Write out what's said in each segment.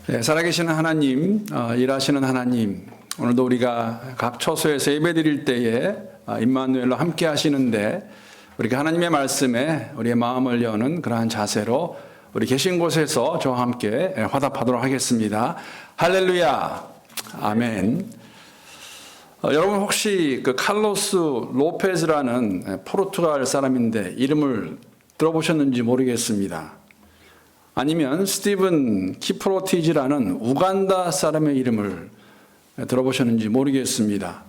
네, 살아계시는 하나님, 일하시는 하나님, 오늘도 우리가 각 처소에서 예배드릴 때에 임마누엘로 함께 하시는데 우리가 하나님의 말씀에 우리의 마음을 여는 그러한 자세로 우리 계신 곳에서 저와 함께 화답하도록 하겠습니다. 할렐루야, 아멘. 여러분 혹시 그 칼로스 로페즈라는 포르투갈 사람인데 이름을 들어보셨는지 모르겠습니다. 아니면 스티븐 키프로티지라는 우간다 사람의 이름을 들어보셨는지 모르겠습니다.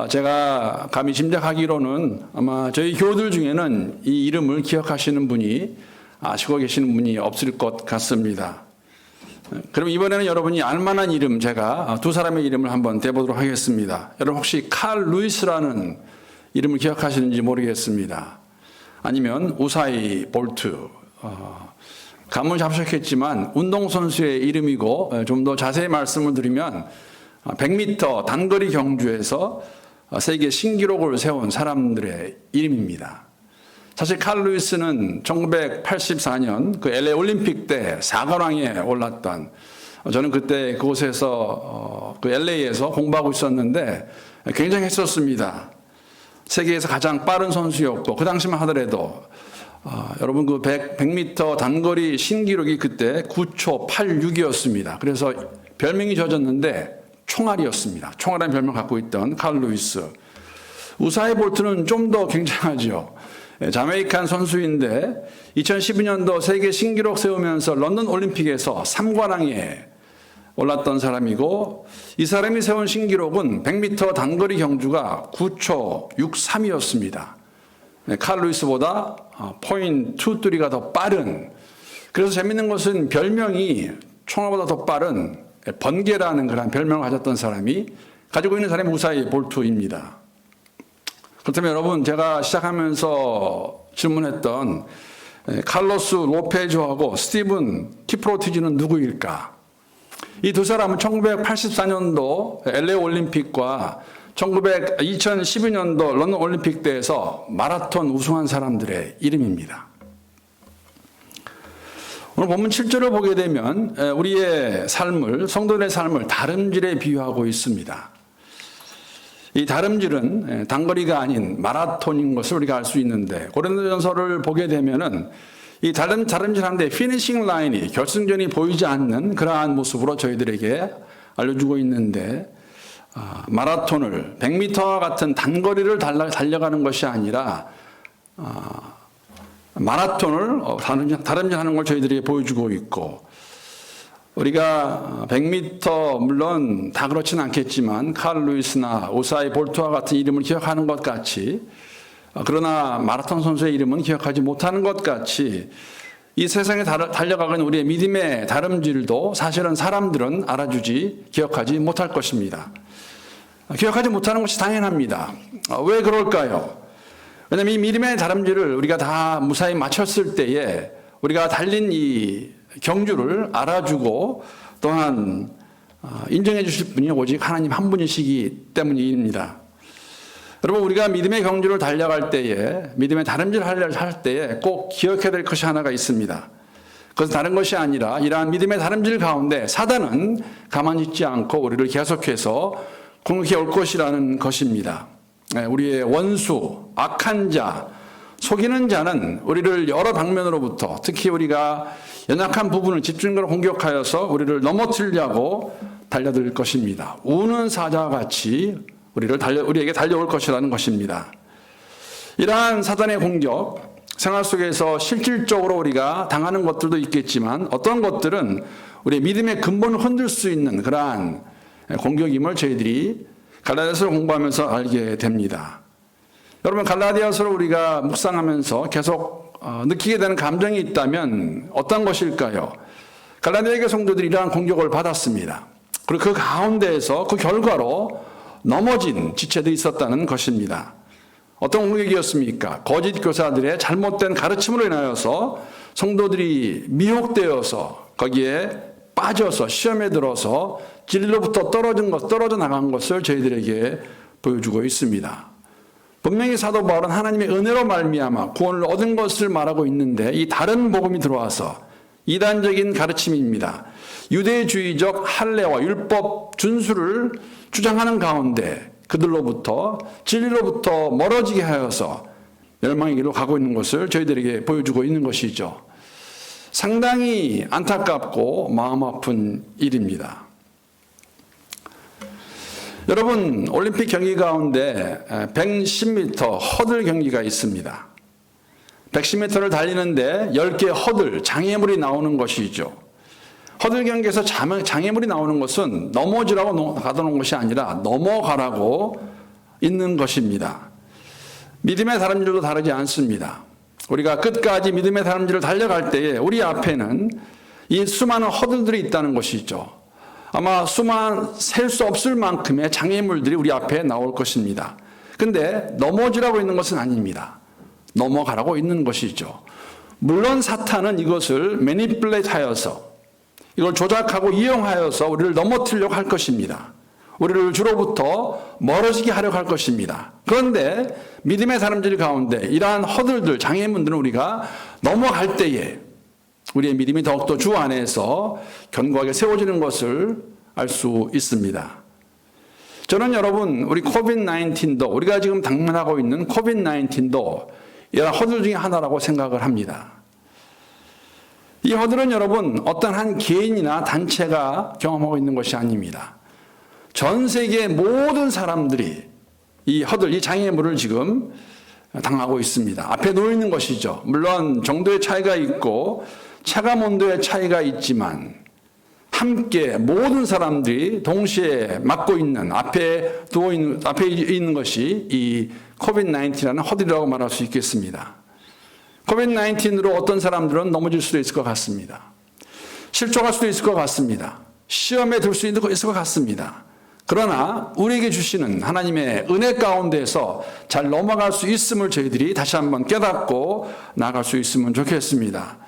제가 감히 짐작하기로는 아마 저희 교우들 중에는 이 이름을 기억하시는 분이 아시고 계시는 분이 없을 것 같습니다. 그럼 이번에는 여러분이 알만한 이름 제가 두 사람의 이름을 한번 대보도록 하겠습니다. 여러분 혹시 칼 루이스라는 이름을 기억하시는지 모르겠습니다. 아니면 우사이 볼트, 감은 잡으셨겠지만 운동선수의 이름이고 좀 더 자세히 말씀을 드리면 100m 단거리 경주에서 세계 신기록을 세운 사람들의 이름입니다. 사실 칼 루이스는 1984년 그 LA 올림픽 때 4관왕에 올랐던, 저는 그때 그곳에서 그 LA에서 공부하고 있었는데 굉장히 했었습니다. 세계에서 가장 빠른 선수였고 그 당시만 하더라도 여러분 그 100m 단거리 신기록이 그때 9초 86이었습니다. 그래서 별명이 져졌는데 총알이었습니다. 총알이라는 별명을 갖고 있던 칼 루이스. 우사이 볼트는 좀 더 굉장하죠. 자메이칸 선수인데 2012년도 세계 신기록 세우면서 런던 올림픽에서 3관왕에 올랐던 사람이고, 이 사람이 세운 신기록은 100m 단거리 경주가 9초 63이었습니다. 칼 루이스보다 0.23가 더 빠른, 그래서 재밌는 것은 별명이 총알보다 더 빠른 번개라는 그런 별명을 가졌던 사람이 가지고 있는 사람이 우사이 볼트입니다. 그렇다면 여러분, 제가 시작하면서 질문했던 칼로스 로페즈하고 스티븐 키프로티지는 누구일까? 이 두 사람은 1984년도 LA 올림픽과 2012년도 런던 올림픽 때에서 마라톤 우승한 사람들의 이름입니다. 오늘 본문 7절을 보게 되면 우리의 삶을, 성도들의 삶을 다름질에 비유하고 있습니다. 이 다름질은 단거리가 아닌 마라톤인 것을 우리가 알 수 있는데, 고린도전서를 보게 되면은 이 다름질하는데 피니싱 라인이, 결승전이 보이지 않는 그러한 모습으로 저희들에게 알려주고 있는데, 마라톤을 100m와 같은 단거리를 달려가는 것이 아니라 마라톤을 다름질하는 걸 저희들이 보여주고 있고, 우리가 100m 물론 다 그렇지는 않겠지만 칼 루이스나 우사이 볼트와 같은 이름을 기억하는 것 같이, 그러나 마라톤 선수의 이름은 기억하지 못하는 것 같이 이 세상에 달려가는 우리의 믿음의 다름질도 사실은 사람들은 알아주지, 기억하지 못할 것입니다. 기억하지 못하는 것이 당연합니다. 왜 그럴까요? 왜냐하면 이 믿음의 다름질을 우리가 다 무사히 마쳤을 때에 우리가 달린 이 경주를 알아주고 또한 인정해 주실 분이 오직 하나님 한 분이시기 때문입니다. 여러분, 우리가 믿음의 경주를 달려갈 때에, 믿음의 다름질을 할 때에 꼭 기억해야 될 것이 하나가 있습니다. 그것은 다른 것이 아니라 이러한 믿음의 다름질 가운데 사단은 가만히 있지 않고 우리를 계속해서 공격해 올 것이라는 것입니다. 우리의 원수, 악한 자, 속이는 자는 우리를 여러 방면으로부터, 특히 우리가 연약한 부분을 집중적으로 공격하여서 우리를 넘어뜨리려고 달려들 것입니다. 우는 사자와 같이 우리에게 달려올 것이라는 것입니다. 이러한 사단의 공격, 생활 속에서 실질적으로 우리가 당하는 것들도 있겠지만 어떤 것들은 우리의 믿음의 근본을 흔들 수 있는 그러한 공격임을 저희들이 갈라디아서를 공부하면서 알게 됩니다. 여러분, 갈라디아서를 우리가 묵상하면서 계속 느끼게 되는 감정이 있다면 어떤 것일까요? 갈라디아 교회 성도들이 이러한 공격을 받았습니다. 그리고 그 가운데에서 그 결과로 넘어진 지체들이 있었다는 것입니다. 어떤 공격이었습니까? 거짓 교사들의 잘못된 가르침으로 인하여서 성도들이 미혹되어서 거기에 빠져서 시험에 들어서 진리로부터 떨어져 나간 것을 저희들에게 보여주고 있습니다. 분명히 사도 바울은 하나님의 은혜로 말미암아 구원을 얻은 것을 말하고 있는데, 이 다른 복음이 들어와서 이단적인 가르침입니다. 유대주의적 할례와 율법 준수를 주장하는 가운데 그들로부터 진리로부터 멀어지게 하여서 멸망의 길로 가고 있는 것을 저희들에게 보여주고 있는 것이죠. 상당히 안타깝고 마음 아픈 일입니다. 여러분, 올림픽 경기 가운데 110m 허들 경기가 있습니다. 110m를 달리는데 10개의 허들, 장애물이 나오는 것이죠. 허들 경기에서 장애물이 나오는 것은 넘어지라고 가둬놓은 것이 아니라 넘어가라고 있는 것입니다. 믿음의 다름질도 다르지 않습니다. 우리가 끝까지 믿음의 다름질을 달려갈 때에 우리 앞에는 이 수많은 허들들이 있다는 것이죠. 아마 셀 수 없을 만큼의 장애물들이 우리 앞에 나올 것입니다. 근데 넘어지라고 있는 것은 아닙니다. 넘어가라고 있는 것이죠. 물론 사탄은 이것을 매니플레이트 하여서 이걸 조작하고 이용하여서 우리를 넘어뜨리려고 할 것입니다. 우리를 주로부터 멀어지게 하려고 할 것입니다. 그런데 믿음의 사람들 가운데 이러한 허들들, 장애물들은 우리가 넘어갈 때에 우리의 믿음이 더욱더 주 안에서 견고하게 세워지는 것을 알 수 있습니다. 저는 여러분, 우리 코비드-19도, 우리가 지금 당면하고 있는 코비드-19도 이런 허들 중에 하나라고 생각을 합니다. 이 허들은 여러분, 어떤 한 개인이나 단체가 경험하고 있는 것이 아닙니다. 전 세계의 모든 사람들이 이 허들, 이 장애물을 지금 당하고 있습니다. 앞에 놓여 있는 것이죠. 물론 정도의 차이가 있고 체감 온도의 차이가 있지만 함께 모든 사람들이 동시에 맞고 있는 앞에 있는 것이 이 코비드-19라는 허들이라고 말할 수 있겠습니다. 코비드-19로 어떤 사람들은 넘어질 수도 있을 것 같습니다. 실족할 수도 있을 것 같습니다. 시험에 들 수 있을 것 같습니다. 그러나 우리에게 주시는 하나님의 은혜 가운데서 잘 넘어갈 수 있음을 저희들이 다시 한번 깨닫고 나아갈 수 있으면 좋겠습니다.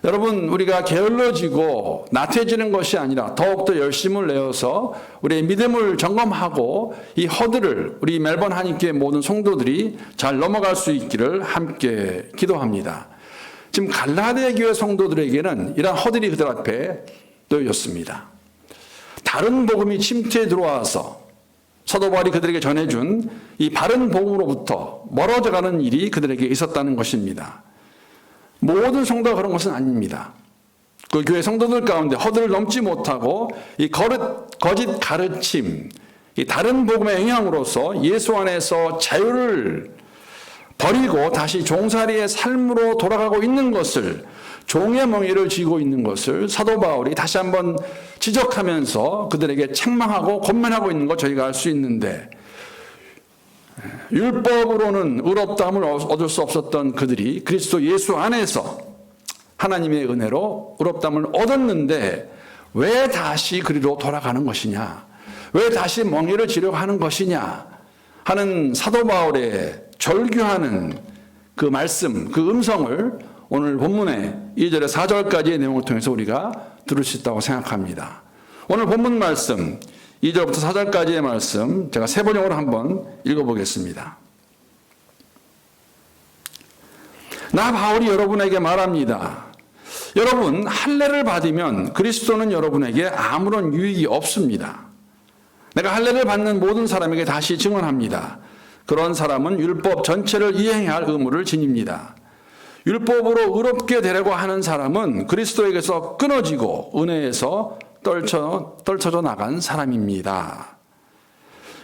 여러분, 우리가 게을러지고 나태해지는 것이 아니라 더욱더 열심을 내어서 우리의 믿음을 점검하고 이 허들을 우리 멜번 한인교회 모든 성도들이 잘 넘어갈 수 있기를 함께 기도합니다. 지금 갈라디아 교회 성도들에게는 이러한 허들이 그들 앞에 놓여졌습니다. 다른 복음이 침투에 들어와서 사도 바울이 그들에게 전해준 이 바른 복음으로부터 멀어져가는 일이 그들에게 있었다는 것입니다. 모든 성도가 그런 것은 아닙니다. 그 교회 성도들 가운데 허들을 넘지 못하고 이 거짓 가르침, 이 다른 복음의 영향으로서 예수 안에서 자유를 버리고 다시 종살이의 삶으로 돌아가고 있는 것을, 종의 멍에를 쥐고 있는 것을 사도 바울이 다시 한번 지적하면서 그들에게 책망하고 권면하고 있는 것 저희가 알 수 있는데, 율법으로는 의롭다함을 얻을 수 없었던 그들이 그리스도 예수 안에서 하나님의 은혜로 의롭다함을 얻었는데 왜 다시 그리로 돌아가는 것이냐, 왜 다시 멍에를 지려고 하는 것이냐 하는 사도 바울의 절규하는 그 말씀, 그 음성을 오늘 본문의 2절에 4절까지의 내용을 통해서 우리가 들을 수 있다고 생각합니다. 오늘 본문 말씀 2절부터 4절까지의 말씀 제가 세 번역으로 한번 읽어보겠습니다. 나 바울이 여러분에게 말합니다. 여러분, 할례를 받으면 그리스도는 여러분에게 아무런 유익이 없습니다. 내가 할례를 받는 모든 사람에게 다시 증언합니다. 그런 사람은 율법 전체를 이행해야 할 의무를 지닙니다. 율법으로 의롭게 되려고 하는 사람은 그리스도에게서 끊어지고 은혜에서 떨쳐져 나간 사람입니다.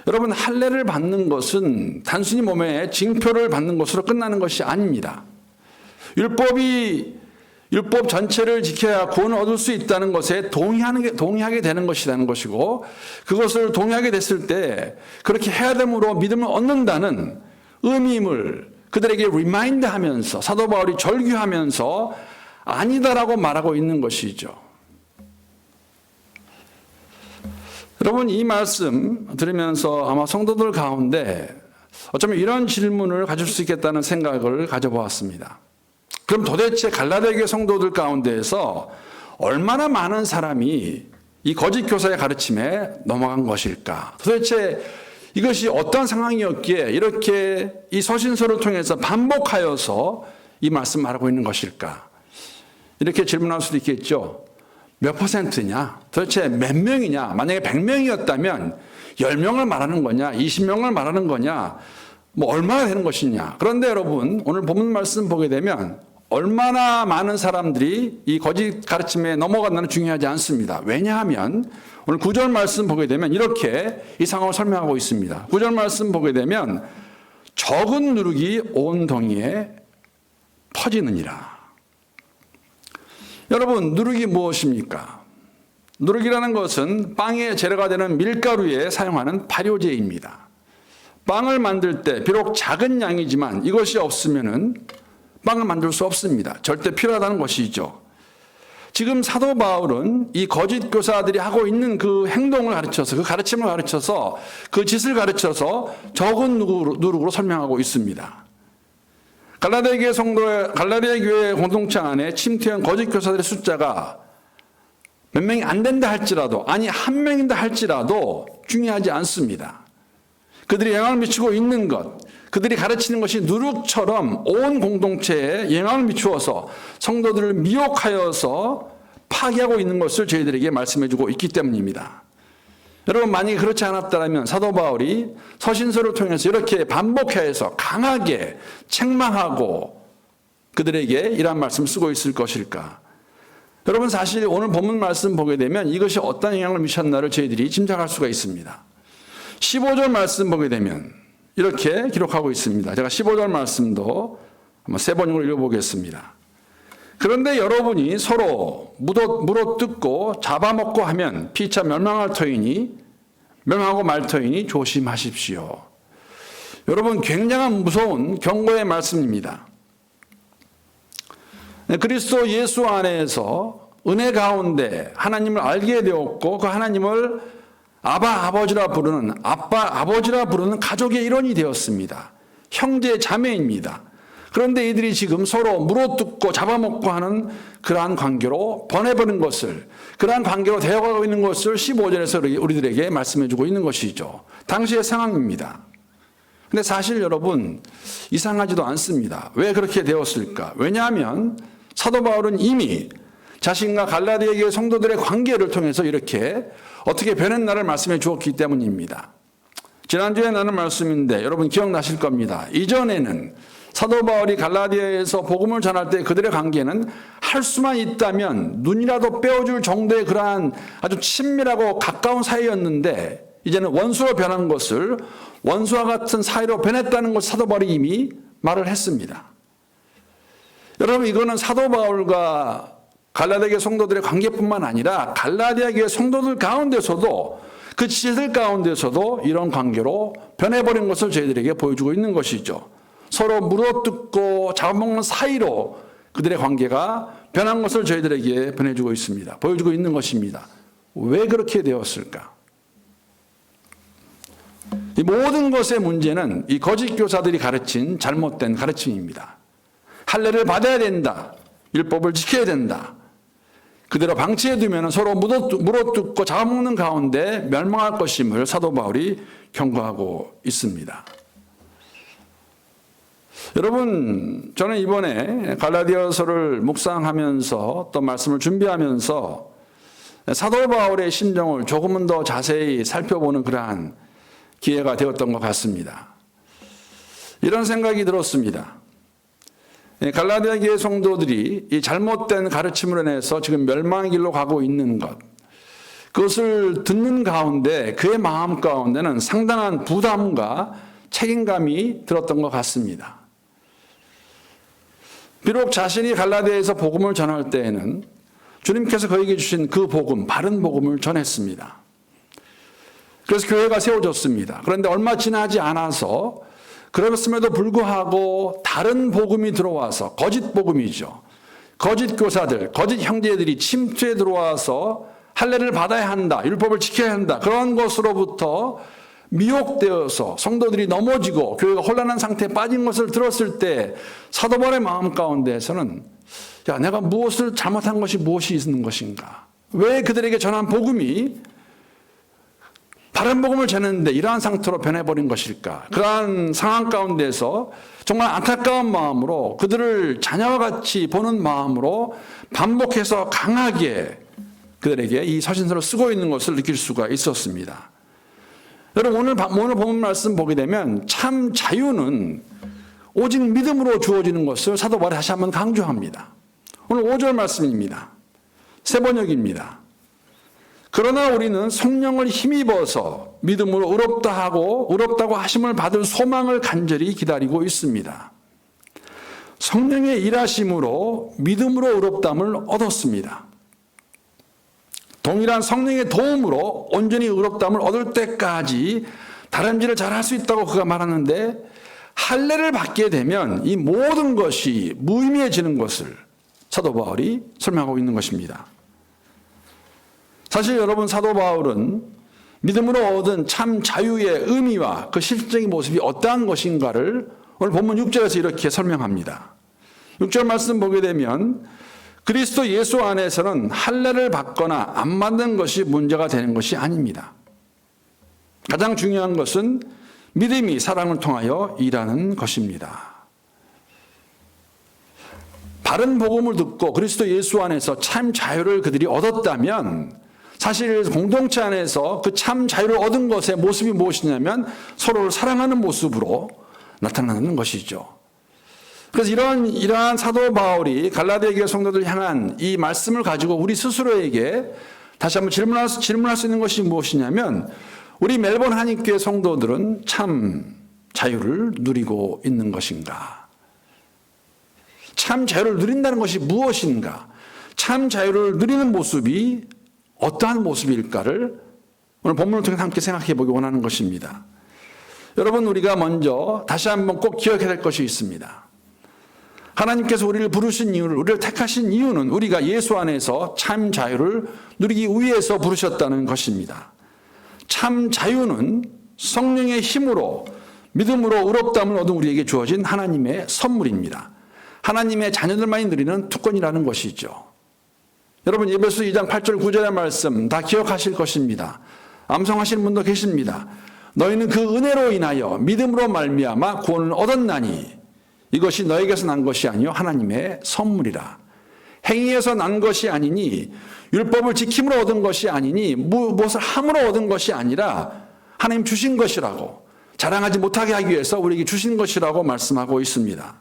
여러분, 할례를 받는 것은 단순히 몸에 징표를 받는 것으로 끝나는 것이 아닙니다. 율법 전체를 지켜야 구원을 얻을 수 있다는 것에 동의하게 되는 것이라는 것이고, 그것을 동의하게 됐을 때 그렇게 해야 되므로 믿음을 얻는다는 의미임을 그들에게 리마인드 하면서 사도 바울이 절규하면서 아니다라고 말하고 있는 것이죠. 여러분, 이 말씀 들으면서 아마 성도들 가운데 어쩌면 이런 질문을 가질 수 있겠다는 생각을 가져보았습니다. 그럼 도대체 갈라디아 교회 성도들 가운데에서 얼마나 많은 사람이 이 거짓 교사의 가르침에 넘어간 것일까? 도대체 이것이 어떤 상황이었기에 이렇게 이 서신서를 통해서 반복하여서 이 말씀을 말하고 있는 것일까? 이렇게 질문할 수도 있겠죠. 몇 퍼센트냐? 도대체 몇 명이냐? 만약에 100명이었다면 10명을 말하는 거냐? 20명을 말하는 거냐? 뭐 얼마나 되는 것이냐? 그런데 여러분, 오늘 본문 말씀 보게 되면 얼마나 많은 사람들이 이 거짓 가르침에 넘어간다는 중요하지 않습니다. 왜냐하면 오늘 9절 말씀 보게 되면 이렇게 이 상황을 설명하고 있습니다. 9절 말씀 보게 되면 적은 누룩이 온 동이에 퍼지느니라. 여러분, 누룩이 무엇입니까? 누룩이라는 것은 빵의 재료가 되는 밀가루에 사용하는 발효제입니다. 빵을 만들 때 비록 작은 양이지만 이것이 없으면은 빵을 만들 수 없습니다. 절대 필요하다는 것이죠. 지금 사도 바울은 이 거짓 교사들이 하고 있는 그 행동을 가르쳐서, 그 가르침을 가르쳐서, 그 짓을 가르쳐서 적은 누룩으로 설명하고 있습니다. 갈라디아 교회 공동체 안에 침투한 거짓 교사들의 숫자가 몇 명이 안 된다 할지라도, 아니 한 명인다 할지라도 중요하지 않습니다. 그들이 영향을 미치고 있는 것, 그들이 가르치는 것이 누룩처럼 온 공동체에 영향을 미추어서 성도들을 미혹하여서 파괴하고 있는 것을 저희들에게 말씀해주고 있기 때문입니다. 여러분, 만약에 그렇지 않았다면 사도 바울이 서신서를 통해서 이렇게 반복해서 강하게 책망하고 그들에게 이러한 말씀을 쓰고 있을 것일까? 여러분, 사실 오늘 본문 말씀 보게 되면 이것이 어떤 영향을 미쳤나를 저희들이 짐작할 수가 있습니다. 15절 말씀 보게 되면 이렇게 기록하고 있습니다. 제가 15절 말씀도 한번 세 번역으로 읽어보겠습니다. 그런데 여러분이 서로 물어뜯고 잡아먹고 하면 피차 멸망하고 말 터이니 조심하십시오. 여러분, 굉장한 무서운 경고의 말씀입니다. 그리스도 예수 안에서 은혜 가운데 하나님을 알게 되었고 그 하나님을 아버지라 부르는 가족의 일원이 되었습니다. 형제 자매입니다. 그런데 이들이 지금 서로 물어뜯고 잡아먹고 하는 그러한 관계로 번해버린 것을, 그러한 관계로 되어가고 있는 것을 15절에서 우리들에게 말씀해주고 있는 것이죠. 당시의 상황입니다. 근데 사실 여러분, 이상하지도 않습니다. 왜 그렇게 되었을까? 왜냐하면 사도 바울은 이미 자신과 갈라디아 교회 성도들의 관계를 통해서 이렇게 어떻게 변했나를 말씀해 주었기 때문입니다. 지난주에 나눈 말씀인데 여러분 기억나실 겁니다. 이전에는 사도 바울이 갈라디아에서 복음을 전할 때 그들의 관계는 할 수만 있다면 눈이라도 빼어줄 정도의 그러한 아주 친밀하고 가까운 사이였는데 이제는 원수로 변한 것을 원수와 같은 사이로 변했다는 것을 사도 바울이 이미 말을 했습니다. 여러분, 이거는 사도 바울과 갈라디아 교회 성도들의 관계뿐만 아니라 갈라디아 교회 성도들 가운데서도 그 지체들 가운데서도 이런 관계로 변해버린 것을 저희들에게 보여주고 있는 것이죠. 서로 물어뜯고 잡아먹는 사이로 그들의 관계가 변한 것을 저희들에게 보여주고 있습니다. 보여주고 있는 것입니다. 왜 그렇게 되었을까? 이 모든 것의 문제는 이 거짓 교사들이 가르친 잘못된 가르침입니다. 할례를 받아야 된다. 율법을 지켜야 된다. 그대로 방치해두면 서로 물어뜯고 잡아먹는 가운데 멸망할 것임을 사도 바울이 경고하고 있습니다. 여러분, 저는 이번에 갈라디아서를 묵상하면서 또 말씀을 준비하면서 사도 바울의 심정을 조금은 더 자세히 살펴보는 그러한 기회가 되었던 것 같습니다. 이런 생각이 들었습니다. 갈라디아 교회 성도들이 이 잘못된 가르침으로 인해서 지금 멸망의 길로 가고 있는 것, 그것을 듣는 가운데 그의 마음 가운데는 상당한 부담과 책임감이 들었던 것 같습니다. 비록 자신이 갈라디아에서 복음을 전할 때에는 주님께서 그에게 주신 그 복음, 바른 복음을 전했습니다. 그래서 교회가 세워졌습니다. 그런데 얼마 지나지 않아서 그랬음에도 불구하고 다른 복음이 들어와서, 거짓 복음이죠. 거짓 교사들, 거짓 형제들이 침투에 들어와서 할례를 받아야 한다, 율법을 지켜야 한다, 그런 것으로부터 미혹되어서 성도들이 넘어지고 교회가 혼란한 상태에 빠진 것을 들었을 때 사도 바울의 마음 가운데에서는 야, 내가 무엇을 잘못한 것이 무엇이 있는 것인가? 왜 그들에게 전한 복음이 다른 복음을 전했는데 이러한 상태로 변해버린 것일까? 그러한 상황 가운데서 정말 안타까운 마음으로 그들을 자녀와 같이 보는 마음으로 반복해서 강하게 그들에게 이 서신서를 쓰고 있는 것을 느낄 수가 있었습니다. 여러분 오늘 본문 말씀 보게 되면 참 자유는 오직 믿음으로 주어지는 것을 사도 바울이 다시 한번 강조합니다. 오늘 5절 말씀입니다. 새 번역입니다. 그러나 우리는 성령을 힘입어서 믿음으로 의롭다고 하심을 받을 소망을 간절히 기다리고 있습니다. 성령의 일하심으로 믿음으로 의롭다함을 얻었습니다. 동일한 성령의 도움으로 온전히 의롭다함을 얻을 때까지 다람쥐를 잘할 수 있다고 그가 말하는데, 할례를 받게 되면 이 모든 것이 무의미해지는 것을 사도 바울이 설명하고 있는 것입니다. 사실 여러분, 사도 바울은 믿음으로 얻은 참 자유의 의미와 그 실질적인 모습이 어떠한 것인가를 오늘 본문 6절에서 이렇게 설명합니다. 6절 말씀 보게 되면 그리스도 예수 안에서는 할례를 받거나 안 받는 것이 문제가 되는 것이 아닙니다. 가장 중요한 것은 믿음이 사랑을 통하여 일하는 것입니다. 바른 복음을 듣고 그리스도 예수 안에서 참 자유를 그들이 얻었다면 사실 공동체 안에서 그 참 자유를 얻은 것의 모습이 무엇이냐면 서로를 사랑하는 모습으로 나타나는 것이죠. 그래서 이러한 사도 바울이 갈라디아 교회 성도들 향한 이 말씀을 가지고 우리 스스로에게 다시 한번 질문할 수 있는 것이 무엇이냐면, 우리 멜번 한인교회 성도들은 참 자유를 누리고 있는 것인가? 참 자유를 누린다는 것이 무엇인가? 참 자유를 누리는 모습이 어떠한 모습일까를 오늘 본문을 통해서 함께 생각해 보기 원하는 것입니다. 여러분, 우리가 먼저 다시 한번 꼭 기억해야 될 것이 있습니다. 하나님께서 우리를 부르신 이유를, 우리를 택하신 이유는 우리가 예수 안에서 참 자유를 누리기 위해서 부르셨다는 것입니다. 참 자유는 성령의 힘으로 믿음으로 의롭다함을 얻은 우리에게 주어진 하나님의 선물입니다. 하나님의 자녀들만이 누리는 특권이라는 것이죠. 여러분, 에베소 2장 8절 9절의 말씀 다 기억하실 것입니다. 암송하시는 분도 계십니다. 너희는 그 은혜로 인하여 믿음으로 말미암아 구원을 얻었나니 이것이 너에게서 난 것이 아니요 하나님의 선물이라. 행위에서 난 것이 아니니, 율법을 지킴으로 얻은 것이 아니니, 무엇을 함으로 얻은 것이 아니라 하나님 주신 것이라고, 자랑하지 못하게 하기 위해서 우리에게 주신 것이라고 말씀하고 있습니다.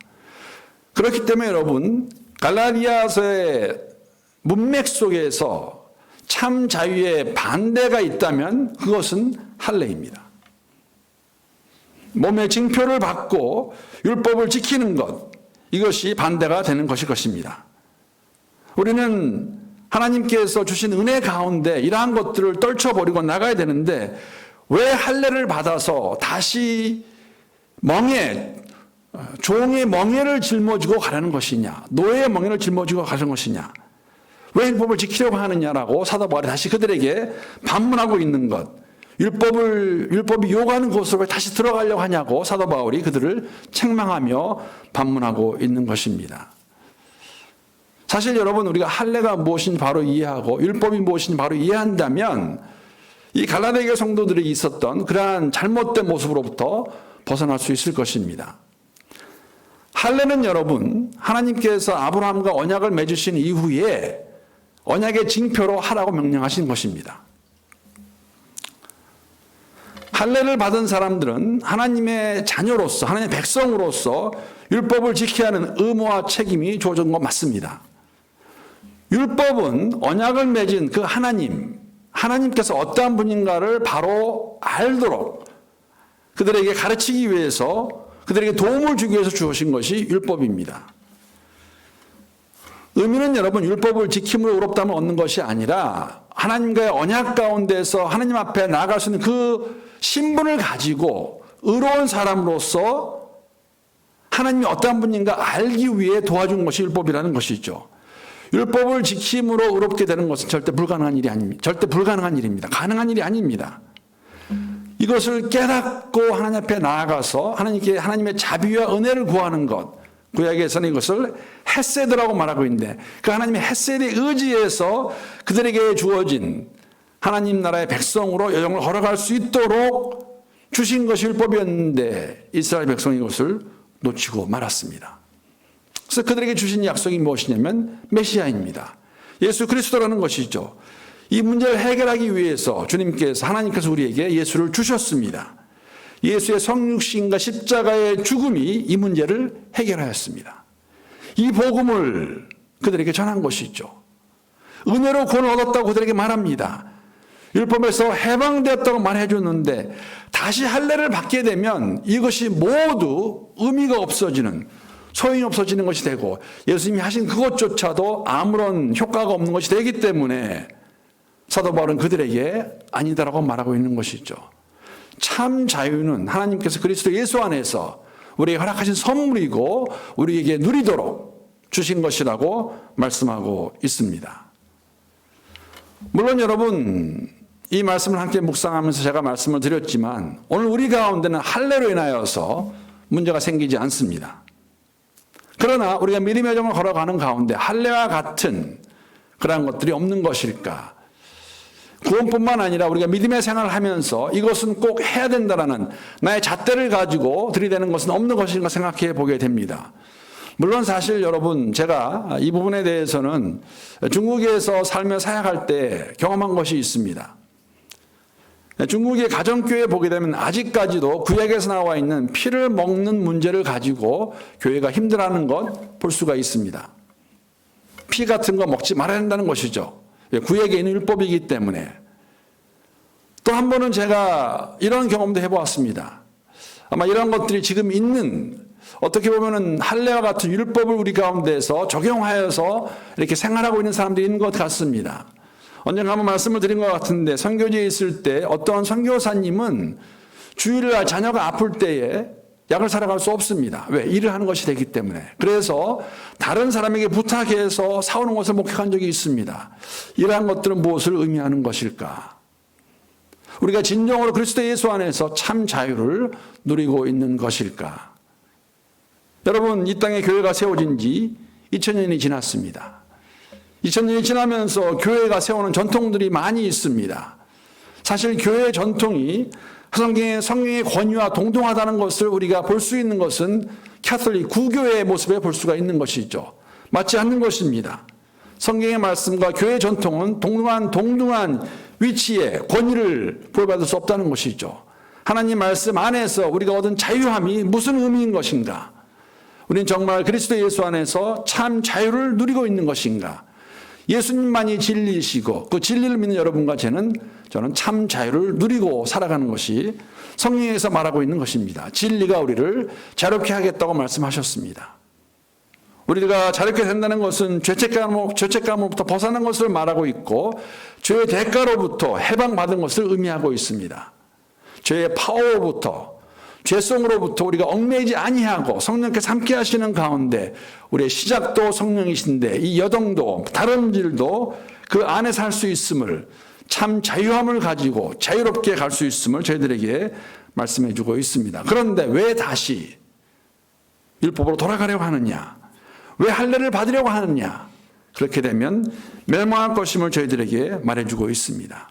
그렇기 때문에 여러분, 갈라디아서의 문맥 속에서 참 자유의 반대가 있다면 그것은 할례입니다. 몸의 징표를 받고 율법을 지키는 것, 이것이 반대가 되는 것입니다. 우리는 하나님께서 주신 은혜 가운데 이러한 것들을 떨쳐버리고 나가야 되는데, 왜 할례를 받아서 다시 종의 멍에를 짊어지고 가라는 것이냐, 노예의 멍에를 짊어지고 가는 것이냐, 왜 율법을 지키려고 하느냐라고 사도 바울이 다시 그들에게 반문하고 있는 것, 율법이 요구하는 곳으로 왜 다시 들어가려고 하냐고 사도 바울이 그들을 책망하며 반문하고 있는 것입니다. 사실 여러분, 우리가 할례가 무엇인지 바로 이해하고 율법이 무엇인지 바로 이해한다면 이 갈라디아 교회 성도들이 있었던 그러한 잘못된 모습으로부터 벗어날 수 있을 것입니다. 할례는 여러분, 하나님께서 아브라함과 언약을 맺으신 이후에 언약의 징표로 하라고 명령하신 것입니다. 할례를 받은 사람들은 하나님의 자녀로서, 하나님의 백성으로서 율법을 지켜야 하는 의무와 책임이 주어진 것 맞습니다. 율법은 언약을 맺은 그 하나님께서 어떠한 분인가를 바로 알도록 그들에게 가르치기 위해서, 그들에게 도움을 주기 위해서 주어진 것이 율법입니다. 의미는 여러분, 율법을 지킴으로 의롭다함을 얻는 것이 아니라 하나님과의 언약 가운데서 하나님 앞에 나아갈 수 있는 그 신분을 가지고 의로운 사람으로서 하나님이 어떠한 분인가 알기 위해 도와준 것이 율법이라는 것이죠. 율법을 지킴으로 의롭게 되는 것은 절대 불가능한 일이 아닙니다. 절대 불가능한 일입니다. 가능한 일이 아닙니다. 이것을 깨닫고 하나님 앞에 나아가서 하나님의 자비와 은혜를 구하는 것, 구약에서는 이것을 헤세드라고 말하고 있는데, 그 하나님의 헤세드에 의지해서 그들에게 주어진 하나님 나라의 백성으로 여정을 걸어갈 수 있도록 주신 것이 율법이었는데 이스라엘 백성이 이것을 놓치고 말았습니다. 그래서 그들에게 주신 약속이 무엇이냐면 메시아입니다. 예수 그리스도라는 것이죠. 이 문제를 해결하기 위해서 하나님께서 우리에게 예수를 주셨습니다. 예수의 성육신과 십자가의 죽음이 이 문제를 해결하였습니다. 이 복음을 그들에게 전한 것이죠. 은혜로 구원을 얻었다고 그들에게 말합니다. 율법에서 해방되었다고 말해줬는데 다시 할례를 받게 되면 이것이 모두 의미가 없어지는, 소용이 없어지는 것이 되고 예수님이 하신 그것조차도 아무런 효과가 없는 것이 되기 때문에 사도 바울은 그들에게 아니다라고 말하고 있는 것이죠. 참 자유는 하나님께서 그리스도 예수 안에서 우리에게 허락하신 선물이고 우리에게 누리도록 주신 것이라고 말씀하고 있습니다. 물론 여러분, 이 말씀을 함께 묵상하면서 제가 말씀을 드렸지만 오늘 우리 가운데는 할례로 인하여서 문제가 생기지 않습니다. 그러나 우리가 믿음의 여정을 걸어가는 가운데 할례와 같은 그러한 것들이 없는 것일까? 구원뿐만 아니라 우리가 믿음의 생활을 하면서 이것은 꼭 해야 된다라는 나의 잣대를 가지고 들이대는 것은 없는 것인가 생각해 보게 됩니다. 물론 사실 여러분, 제가 이 부분에 대해서는 중국에서 살며 사역할 때 경험한 것이 있습니다. 중국의 가정교회 보게 되면 아직까지도 구약에서 나와 있는 피를 먹는 문제를 가지고 교회가 힘들어하는 것 볼 수가 있습니다. 피 같은 거 먹지 말아야 한다는 것이죠. 구약에 있는 율법이기 때문에. 또 한 번은 제가 이런 경험도 해보았습니다. 아마 이런 것들이 지금 있는, 어떻게 보면은 할례와 같은 율법을 우리 가운데서 적용하여서 이렇게 생활하고 있는 사람들이 있는 것 같습니다. 언젠가 한번 말씀을 드린 것 같은데, 선교지에 있을 때 어떠한 선교사님은 주일날 자녀가 아플 때에 약을 사러 갈 수 없습니다. 왜? 일을 하는 것이 되기 때문에. 그래서 다른 사람에게 부탁해서 사오는 것을 목격한 적이 있습니다. 이러한 것들은 무엇을 의미하는 것일까? 우리가 진정으로 그리스도 예수 안에서 참 자유를 누리고 있는 것일까? 여러분, 이 땅에 교회가 세워진 지 2000년이 지났습니다. 2000년이 지나면서 교회가 세우는 전통들이 많이 있습니다. 사실 교회의 전통이 성경의 권위와 동등하다는 것을 우리가 볼 수 있는 것은 캐톨릭 구교의 모습에 볼 수가 있는 것이죠. 맞지 않는 것입니다. 성경의 말씀과 교회의 전통은 동등한 위치에 권위를 부여받을 수 없다는 것이죠. 하나님 말씀 안에서 우리가 얻은 자유함이 무슨 의미인 것인가? 우리는 정말 그리스도 예수 안에서 참 자유를 누리고 있는 것인가? 예수님만이 진리이시고 그 진리를 믿는 여러분과 저는 참 자유를 누리고 살아가는 것이 성경에서 말하고 있는 것입니다. 진리가 우리를 자유롭게 하겠다고 말씀하셨습니다. 우리가 자유롭게 된다는 것은 죄책감으로부터 벗어난 것을 말하고 있고 죄의 대가로부터 해방받은 것을 의미하고 있습니다. 죄의 파워로부터, 죄성으로부터 우리가 얽매이지 아니하고 성령께서 함께 하시는 가운데 우리의 시작도 성령이신데 이 여정도 다름질도 그 안에서 할 수 있음을, 참 자유함을 가지고 자유롭게 갈 수 있음을 저희들에게 말씀해 주고 있습니다. 그런데 왜 다시 율법으로 돌아가려고 하느냐? 왜 할례를 받으려고 하느냐? 그렇게 되면 멸망할 것임을 저희들에게 말해주고 있습니다.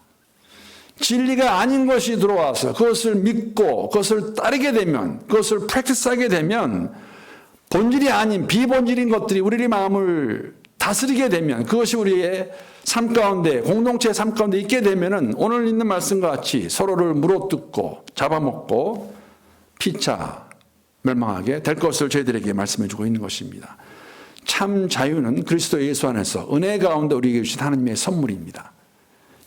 진리가 아닌 것이 들어와서 그것을 믿고 그것을 따르게 되면, 그것을 프랙티스하게 되면 본질이 아닌 비본질인 것들이 우리의 마음을 다스리게 되면, 그것이 우리의 삶 가운데, 공동체의 삶 가운데 있게 되면은 오늘 있는 말씀과 같이 서로를 물어뜯고 잡아먹고 피차 멸망하게 될 것을 저희들에게 말씀해 주고 있는 것입니다. 참 자유는 그리스도 예수 안에서 은혜 가운데 우리에게 주신 하나님의 선물입니다.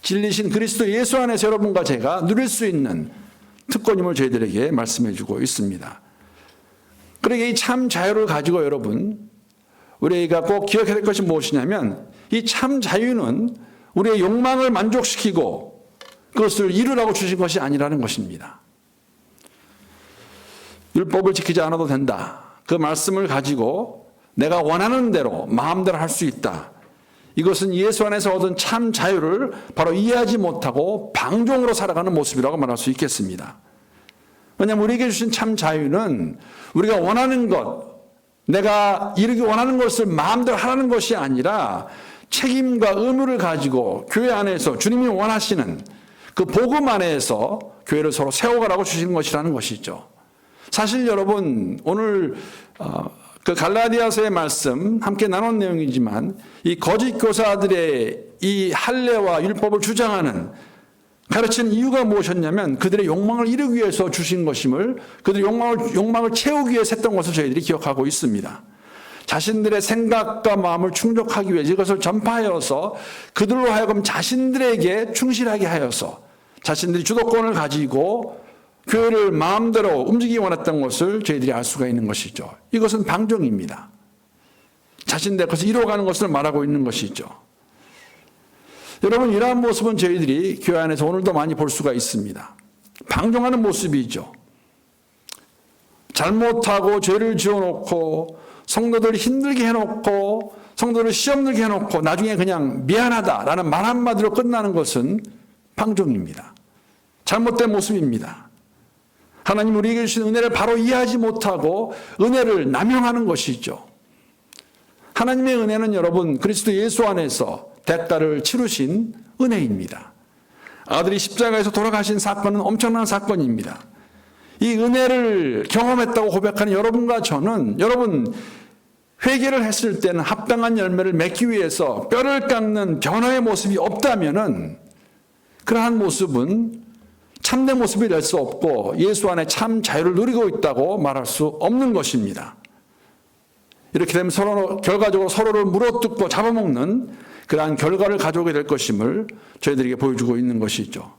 진리신 그리스도 예수 안에서 여러분과 제가 누릴 수 있는 특권임을 저희들에게 말씀해 주고 있습니다. 그러기에 이 참 자유를 가지고 여러분, 우리가 꼭 기억해야 될 것이 무엇이냐면 이 참 자유는 우리의 욕망을 만족시키고 그것을 이루라고 주신 것이 아니라는 것입니다. 율법을 지키지 않아도 된다. 그 말씀을 가지고 내가 원하는 대로 마음대로 할 수 있다. 이것은 예수 안에서 얻은 참 자유를 바로 이해하지 못하고 방종으로 살아가는 모습이라고 말할 수 있겠습니다. 왜냐하면 우리에게 주신 참 자유는 우리가 원하는 것, 내가 이루기 원하는 것을 마음대로 하라는 것이 아니라 책임과 의무를 가지고 교회 안에서 주님이 원하시는 그 복음 안에서 교회를 서로 세워가라고 주시는 것이라는 것이죠. 사실 여러분, 오늘 그 갈라디아서의 말씀 함께 나눈 내용이지만 이 거짓 교사들의 이 할례와 율법을 주장하는 가르치는 이유가 무엇이었냐면 그들의 욕망을 이루기 위해서 주신 것임을, 그들의 욕망을 채우기 위해서 했던 것을 저희들이 기억하고 있습니다. 자신들의 생각과 마음을 충족하기 위해 이것을 전파하여서 그들로 하여금 자신들에게 충실하게 하여서 자신들이 주도권을 가지고 교회를 마음대로 움직이기 원했던 것을 저희들이 알 수가 있는 것이죠. 이것은 방종입니다. 자신들의 것을 이루어가는 것을 말하고 있는 것이죠. 여러분, 이러한 모습은 저희들이 교회 안에서 오늘도 많이 볼 수가 있습니다. 방종하는 모습이죠. 잘못하고 죄를 지어놓고 성도들을 힘들게 해놓고 성도를 시험 들게 해놓고 나중에 그냥 미안하다라는 말 한마디로 끝나는 것은 방종입니다. 잘못된 모습입니다. 하나님 우리에게 주신 은혜를 바로 이해하지 못하고 은혜를 남용하는 것이죠. 하나님의 은혜는 여러분 그리스도 예수 안에서 대가를 치르신 은혜입니다. 아들이 십자가에서 돌아가신 사건은 엄청난 사건입니다. 이 은혜를 경험했다고 고백하는 여러분과 저는 여러분 회개를 했을 때는 합당한 열매를 맺기 위해서 뼈를 깎는 변화의 모습이 없다면은 그러한 모습은 참된 모습이 될 수 없고 예수 안에 참 자유를 누리고 있다고 말할 수 없는 것입니다. 이렇게 되면 결과적으로 서로를 물어뜯고 잡아먹는 그러한 결과를 가져오게 될 것임을 저희들에게 보여주고 있는 것이죠.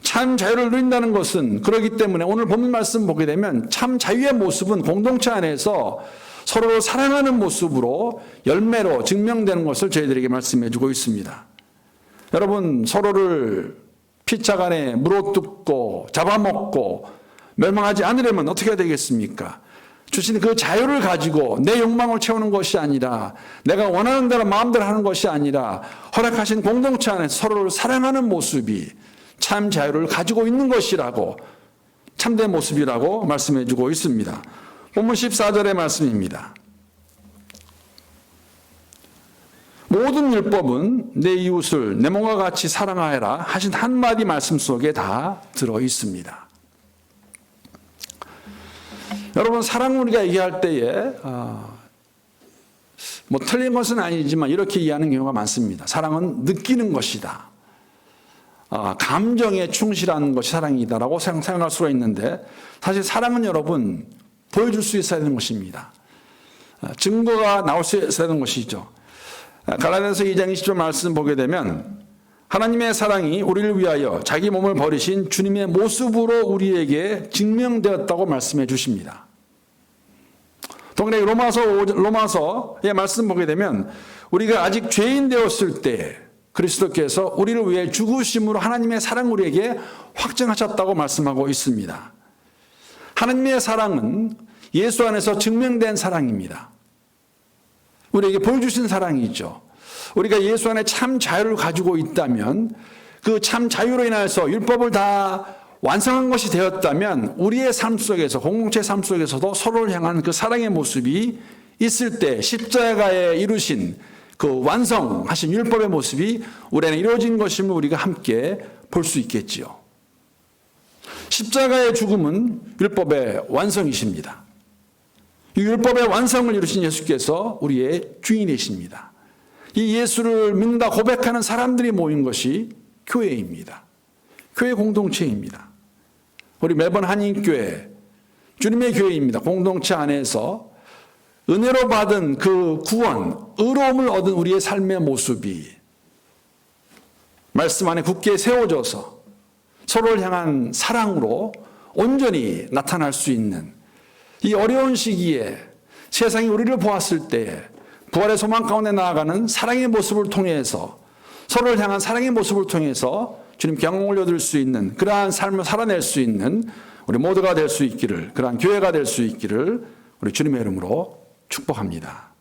참 자유를 누린다는 것은 그렇기 때문에 오늘 본문 말씀 보게 되면 참 자유의 모습은 공동체 안에서 서로를 사랑하는 모습으로 열매로 증명되는 것을 저희들에게 말씀해 주고 있습니다. 여러분 서로를 피차간에 물어뜯고 잡아먹고 멸망하지 않으려면 어떻게 해야 되겠습니까? 주신 그 자유를 가지고 내 욕망을 채우는 것이 아니라 내가 원하는 대로 마음대로 하는 것이 아니라 허락하신 공동체 안에서 서로를 사랑하는 모습이 참 자유를 가지고 있는 것이라고 참된 모습이라고 말씀해 주고 있습니다. 본문 14절의 말씀입니다. 모든 율법은 내 이웃을 내 몸과 같이 사랑하여라 하신 한마디 말씀 속에 다 들어 있습니다. 여러분 사랑을 우리가 얘기할 때에 뭐 틀린 것은 아니지만 이렇게 이해하는 경우가 많습니다. 사랑은 느끼는 것이다. 감정에 충실한 것이 사랑이다라고 생각할 수가 있는데 사실 사랑은 여러분 보여줄 수 있어야 하는 것입니다. 증거가 나올 수 있어야 하는 것이죠. 갈라디아서 2장 20절 말씀 보게 되면 하나님의 사랑이 우리를 위하여 자기 몸을 버리신 주님의 모습으로 우리에게 증명되었다고 말씀해 주십니다. 동일하게 로마서의 말씀 보게 되면 우리가 아직 죄인 되었을 때 그리스도께서 우리를 위해 죽으심으로 하나님의 사랑을 우리에게 확증하셨다고 말씀하고 있습니다. 하나님의 사랑은 예수 안에서 증명된 사랑입니다. 우리에게 보여주신 사랑이죠. 우리가 예수 안에 참 자유를 가지고 있다면 그 참 자유로 인하여서 율법을 다 완성한 것이 되었다면 우리의 삶 속에서 공동체 삶 속에서도 서로를 향한 그 사랑의 모습이 있을 때 십자가에 이루신 그 완성하신 율법의 모습이 우리 안에 이루어진 것임을 우리가 함께 볼 수 있겠지요. 십자가의 죽음은 율법의 완성이십니다. 이 율법의 완성을 이루신 예수께서 우리의 주인이십니다. 이 예수를 믿는다 고백하는 사람들이 모인 것이 교회입니다. 교회 공동체입니다. 우리 매번 한인교회, 주님의 교회입니다. 공동체 안에서 은혜로 받은 그 구원, 의로움을 얻은 우리의 삶의 모습이 말씀 안에 굳게 세워져서 서로를 향한 사랑으로 온전히 나타날 수 있는 이 어려운 시기에 세상이 우리를 보았을 때 부활의 소망 가운데 나아가는 사랑의 모습을 통해서 서로를 향한 사랑의 모습을 통해서 주님께 영광을 얻을 수 있는 그러한 삶을 살아낼 수 있는 우리 모두가 될 수 있기를, 그러한 교회가 될 수 있기를 우리 주님의 이름으로 축복합니다.